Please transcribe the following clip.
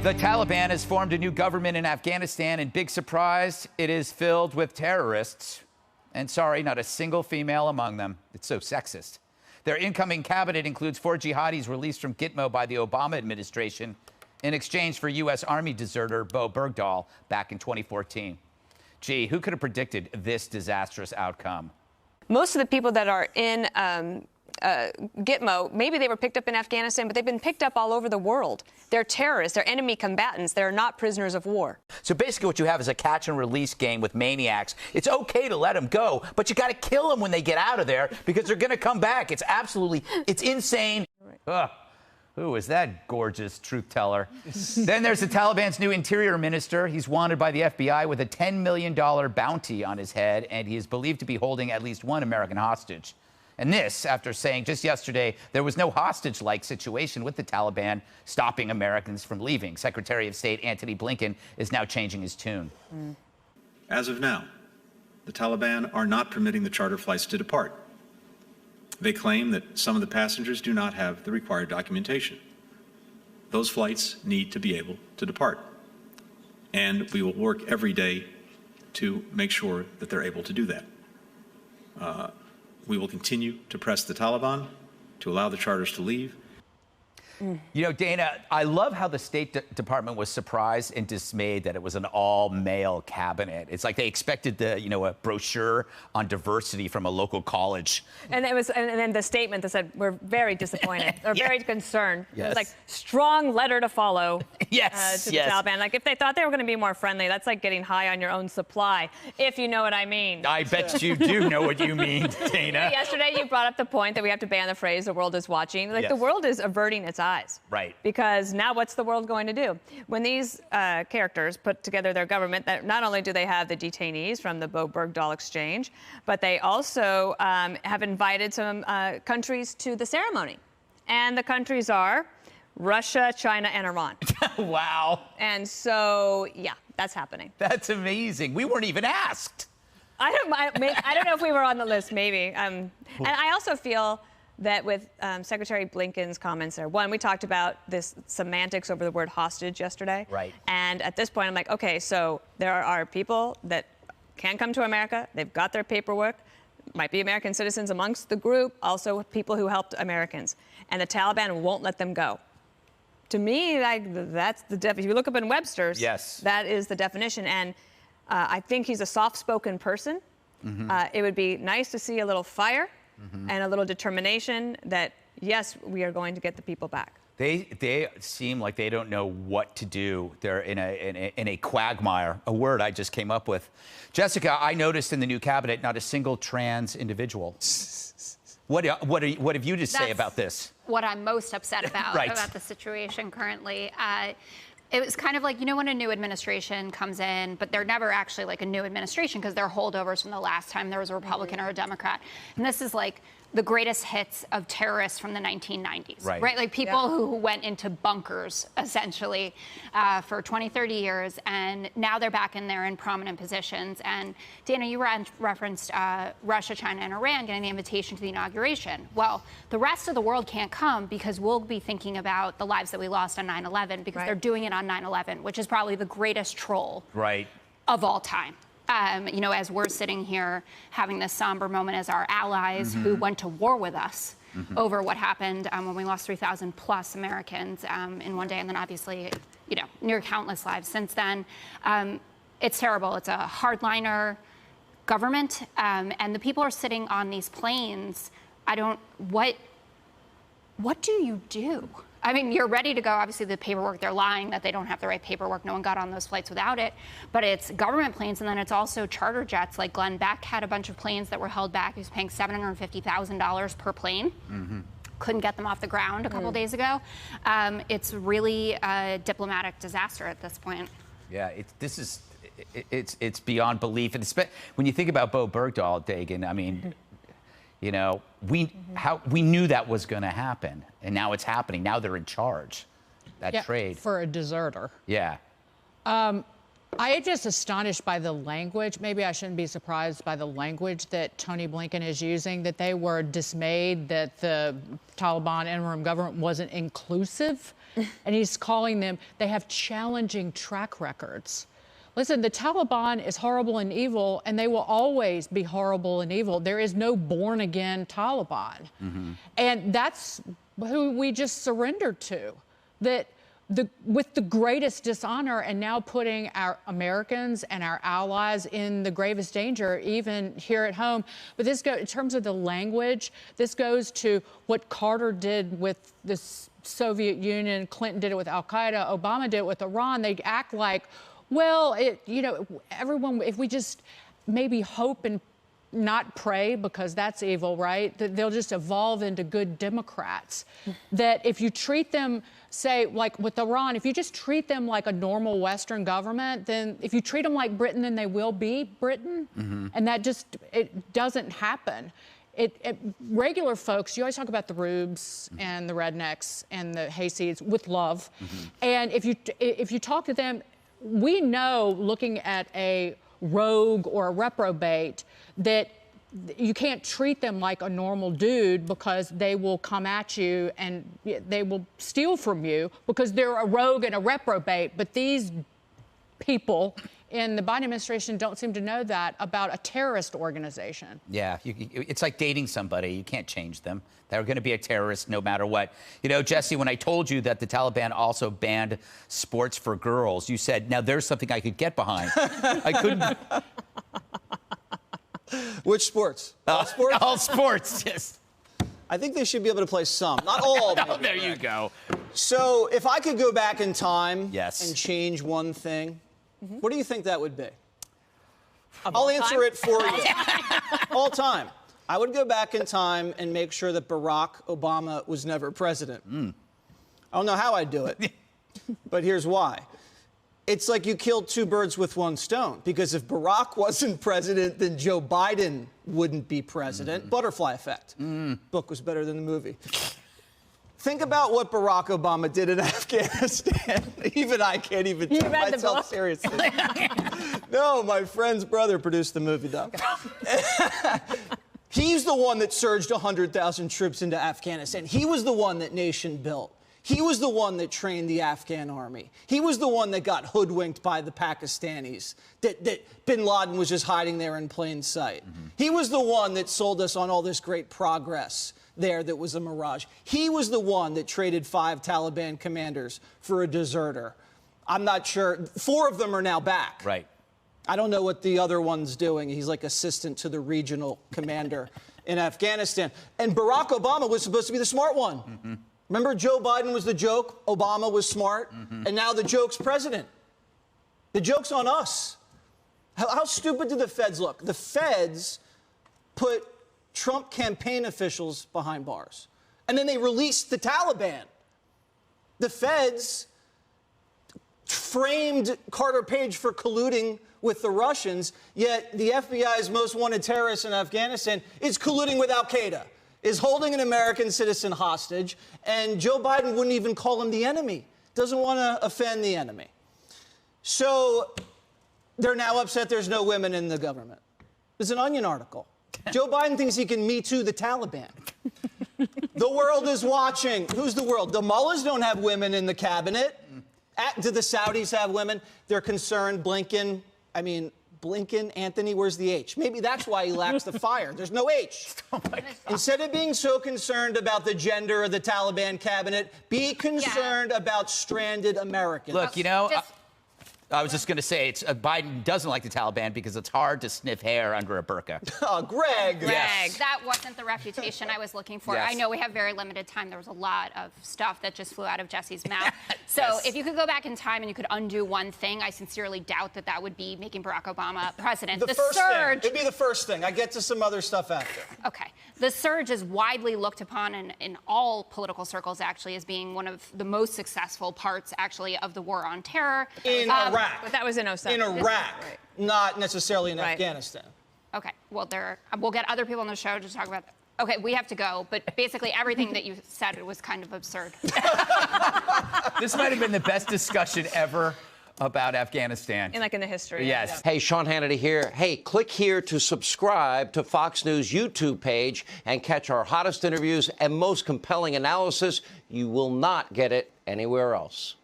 The Taliban has formed a new government in Afghanistan, and big surprise, it is filled with terrorists. And sorry, not a single female among them. It's so sexist. Their incoming cabinet includes 4 jihadis released from Gitmo by the Obama administration in exchange for U.S. Army deserter Bo Bergdahl back in 2014. Gee, who could have predicted this disastrous outcome? Most of the people that are in Gitmo, maybe they were picked up in Afghanistan, but they've been picked up all over the world. They're terrorists. They're enemy combatants. They're not prisoners of war. So basically what you have is a catch and release game with maniacs. It's okay to let them go, but you got to kill them when they get out of there because they're going to come back. It's insane. Ugh. Who is that gorgeous truth teller? Then there's the Taliban's new interior minister. He's wanted by the FBI with a $10 million bounty on his head, and he is believed to be holding at least one American hostage. And this, after saying just yesterday there was no hostage-like situation with the Taliban stopping Americans from leaving. Secretary of State Antony Blinken is now changing his tune. As of now, the Taliban are not permitting the charter flights to depart. They claim that some of the passengers do not have the required documentation. Those flights need to be able to depart. And we will work every day to make sure that they're able to do that. We will continue to press the Taliban to allow the charters to leave. You know, Dana, I love how the State Department was surprised and dismayed that it was an all-male cabinet. It's like they expected a brochure on diversity from a local college. And then the statement that said, we're very disappointed or very concerned. Yes. It was like, strong letter to follow to the yes. Taliban. Like, if they thought they were going to be more friendly, that's like getting high on your own supply, if you know what I mean. I bet you do know what you mean, Dana. Yesterday, you brought up the point that we have to ban the phrase, the world is watching. Like, the world is averting its eyes. Right. Because now what's the world going to do? When these characters put together their government, that not only do they have the detainees from the Bo Bergdahl exchange, but they also have invited some countries to the ceremony. And the countries are Russia, China, and Iran. Wow. And so, yeah, that's happening. That's amazing. We weren't even asked. I don't know if we were on the list, maybe. And I also feel that with Secretary Blinken's comments there, one, we talked about this semantics over the word hostage yesterday. Right. And at this point, I'm like, okay, so there are people that can come to America. They've got their paperwork. Might be American citizens amongst the group, also people who helped Americans. And the Taliban won't let them go. To me, that's the definition. If you look up in Webster's, yes, that is the definition. And I think he's a soft-spoken person. It would be nice to see a little fire. And a little determination that, yes, we are going to get the people back. They seem like they don't know what to do. They're in a quagmire, a word I just came up with. Jessica, I noticed in the new cabinet not a single trans individual. What have you to say about this? What I'm most upset about, about the situation currently. It was kind of like, when a new administration comes in, but they're never actually like a new administration because they're holdovers from the last time there was a Republican or a Democrat. And this is like the greatest hits of terrorists from the 1990s, right? Like people who went into bunkers, essentially, for 20, 30 years, and now they're back in there in prominent positions. And Dana, you referenced Russia, China, and Iran getting the invitation to the inauguration. Well, the rest of the world can't come because we'll be thinking about the lives that we lost on 9/11 because they're doing it on 9/11, which is probably the greatest troll of all time. As we're sitting here having this somber moment as our allies who went to war with us over what happened when we lost 3,000 plus Americans in one day, and then obviously, near countless lives since then. It's terrible. It's a hardliner government, and the people are sitting on these planes. What do you do? I mean, you're ready to go. Obviously, the paperwork, they're lying that they don't have the right paperwork. No one got on those flights without it. But it's government planes, and then it's also charter jets. Like Glenn Beck had a bunch of planes that were held back. He was paying $750,000 per plane. Couldn't get them off the ground a couple days ago. It's really a diplomatic disaster at this point. Yeah, it's beyond belief. And when you think about Bo Bergdahl, Dagan, I mean, we knew that was going to happen, and now it's happening. Now they're in charge. That trade for a deserter. Yeah. I am just astonished by the language. Maybe I shouldn't be surprised by the language that Tony Blinken is using, that they were dismayed that the Taliban interim government wasn't inclusive. And he's calling them, they have challenging track records. Listen, the Taliban is horrible and evil, and they will always be horrible and evil. There is no born-again Taliban. And that's who we just surrendered to. That with the greatest dishonor, and now putting our Americans and our allies in the gravest danger, even here at home. But this goes, in terms of the language, this goes to what Carter did with the Soviet Union, Clinton did it with Al-Qaeda, Obama did it with Iran. They act like, well, everyone, if we just maybe hope and not pray, because that's evil, right? That they'll just evolve into good Democrats. That if you treat them, say, like with Iran, if you just treat them like a normal Western government, then if you treat them like Britain, then they will be Britain. And that just, it doesn't happen. Regular folks, you always talk about the rubes and the rednecks and the hayseeds with love. And if you talk to them, we know, looking at a rogue or a reprobate, that you can't treat them like a normal dude, because they will come at you and they will steal from you because they're a rogue and a reprobate. But these people in the Biden administration don't seem to know that about a terrorist organization. Yeah, it's like dating somebody. You can't change them. They're going to be a terrorist no matter what. You know, Jesse, when I told you that the Taliban also banned sports for girls, you said, now there's something I could get behind. I couldn't. Which sports? All sports? All sports, yes. I think they should be able to play some, not all. Oh, there you go. So if I could go back in time Yes. and change one thing, what do you think that would be? I'll answer it for you. All time. I would go back in time and make sure that Barack Obama was never president. I don't know how I'd do it, but here's why. It's like you killed two birds with one stone, because if Barack wasn't president, then Joe Biden wouldn't be president. Butterfly effect. Book was better than the movie. Think about what Barack Obama did in Afghanistan. Even I can't even take myself seriously. No, my friend's brother produced the movie, though. He's the one that surged 100,000 troops into Afghanistan. He was the one that nation built. He was the one that trained the Afghan army. He was the one that got hoodwinked by the Pakistanis, that bin Laden was just hiding there in plain sight. He was the one that sold us on all this great progress there that was a mirage. He was the one that traded 5 Taliban commanders for a deserter. I'm not sure. 4 of them are now back. Right. I don't know what the other one's doing. He's like assistant to the regional commander in Afghanistan. And Barack Obama was supposed to be the smart one. Remember, Joe Biden was the joke, Obama was smart, and now the joke's president. The joke's on us. How stupid do the feds look? The feds put Trump campaign officials behind bars, and then they released the Taliban. The feds framed Carter Page for colluding with the Russians, yet the FBI's most wanted terrorist in Afghanistan is colluding with Al-Qaeda, is holding an American citizen hostage, and Joe Biden wouldn't even call him the enemy, doesn't want to offend the enemy. So they're now upset there's no women in the government. There's an Onion article. Joe Biden thinks he can Me Too the Taliban. The world is watching. Who's the world? The mullahs don't have women in the cabinet. Do the Saudis have women? They're concerned. Blinken, Anthony, where's the H? Maybe that's why he lacks the fire. There's no H. Oh my God. Instead of being so concerned about the gender of the Taliban cabinet, be concerned about stranded Americans. Look, you know, I was just going to say, Biden doesn't like the Taliban because it's hard to sniff hair under a burqa. Oh, Greg. Yes. That wasn't the reputation I was looking for. Yes. I know we have very limited time. There was a lot of stuff that just flew out of Jesse's mouth. So Yes. if you could go back in time and you could undo one thing, I sincerely doubt that would be making Barack Obama president. The first thing. It'd be the first thing. I get to some other stuff after. Okay. The surge is widely looked upon in all political circles, actually, as being one of the most successful parts, actually, of the war on terror. In Iraq. But that was in 07. In Iraq, not necessarily in Afghanistan. Okay. Well, we'll get other people on the show to talk about that. Okay, we have to go, but basically everything that you said was kind of absurd. This might have been the best discussion ever about Afghanistan. And like in the history. Yes. Hey, Sean Hannity here. Hey, click here to subscribe to Fox News YouTube page and catch our hottest interviews and most compelling analysis. You will not get it anywhere else.